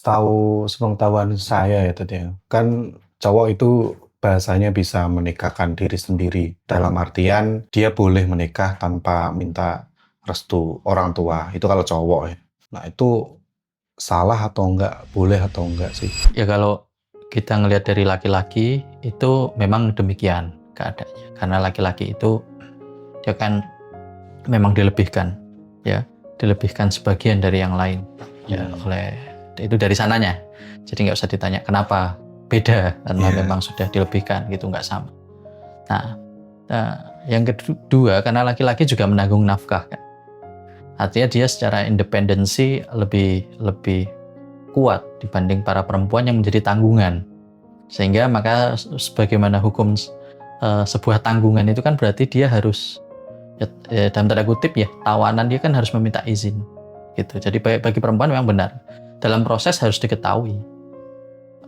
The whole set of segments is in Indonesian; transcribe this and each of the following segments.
Tahu sepengetahuan saya ya tadi ya, kan cowok itu bahasanya bisa menikahkan diri sendiri. Dalam artian dia boleh menikah tanpa minta restu orang tua. Itu kalau cowok ya. Nah itu salah atau enggak? Boleh atau enggak sih? Ya kalau kita ngelihat dari laki-laki itu memang demikian keadaannya. Karena laki-laki itu dia kan memang dilebihkan, ya, dilebihkan sebagian dari yang lain, ya, oleh itu dari sananya. Jadi nggak usah ditanya kenapa beda, karena memang sudah dilebihkan gitu, nggak sama. Nah, yang kedua karena laki-laki juga menanggung nafkah kan. Artinya dia secara independensi lebih kuat dibanding para perempuan yang menjadi tanggungan. Sehingga maka sebagaimana hukum sebuah tanggungan itu kan berarti dia harus dalam tanda kutip ya, tawanan dia kan harus meminta izin gitu. Jadi bagi perempuan memang benar dalam proses harus diketahui,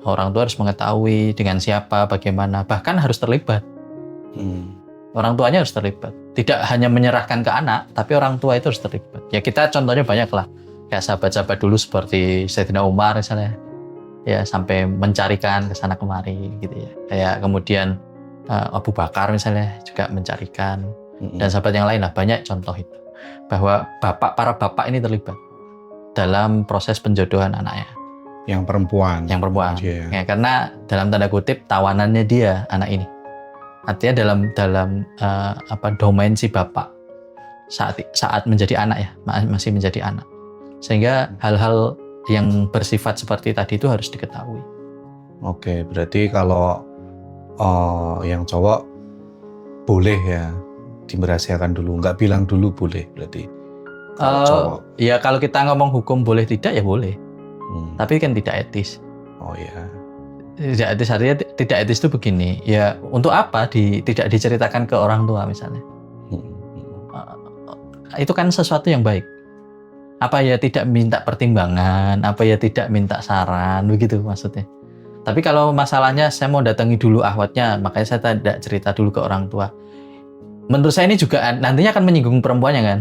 orang tua harus mengetahui dengan siapa, bagaimana, bahkan harus terlibat. Orang tuanya harus terlibat, tidak hanya menyerahkan ke anak, tapi orang tua itu harus terlibat. Ya kita contohnya banyak lah, kayak sahabat-sahabat dulu seperti Sayyidina Umar misalnya, ya sampai mencarikan ke sana kemari gitu ya. Kayak kemudian Abu Bakar misalnya juga mencarikan, dan sahabat yang lain lah, banyak contoh itu bahwa para bapak ini terlibat dalam proses penjodohan anaknya yang perempuan ya, karena dalam tanda kutip tawanannya dia anak ini, artinya dalam domain si bapak saat menjadi anak ya, masih menjadi anak, sehingga hal-hal yang bersifat seperti tadi itu harus diketahui. Oke, berarti kalau yang cowok boleh ya dirahasiakan dulu, nggak bilang dulu boleh berarti. Ya kalau kita ngomong hukum boleh tidak ya boleh, tapi kan tidak etis. Oh ya. Tidak etis artinya tidak etis itu begini, ya untuk apa tidak diceritakan ke orang tua misalnya. Itu kan sesuatu yang baik. Apa ya tidak minta pertimbangan, apa ya tidak minta saran, begitu maksudnya. Tapi kalau masalahnya saya mau datangi dulu ahwatnya, makanya saya tidak cerita dulu ke orang tua. Menurut saya ini juga nantinya akan menyinggung perempuannya kan.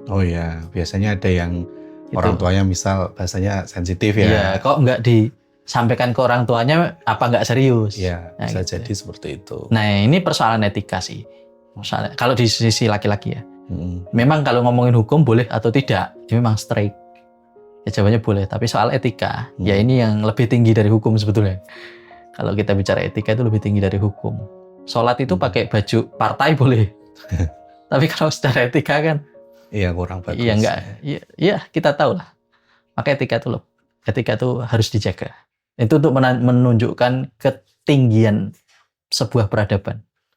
Oh ya, biasanya ada yang gitu. Orang tuanya misal bahasanya sensitif ya. Iya, kok nggak disampaikan ke orang tuanya, apa nggak serius? Iya, bisa gitu. jadi seperti itu. Nah ini persoalan etika sih. Misalnya, kalau di sisi laki-laki ya, memang kalau ngomongin hukum boleh atau tidak, ya memang straight. Ya jawabannya boleh, tapi soal etika, ya ini yang lebih tinggi dari hukum sebetulnya. Kalau kita bicara etika itu lebih tinggi dari hukum. Sholat itu pakai baju partai boleh, tapi kalau secara etika kan, iya kurang bagus. Iya enggak, iya kita tahu lah. Maka etika itu harus dijaga. Itu untuk menunjukkan ketinggian sebuah peradaban.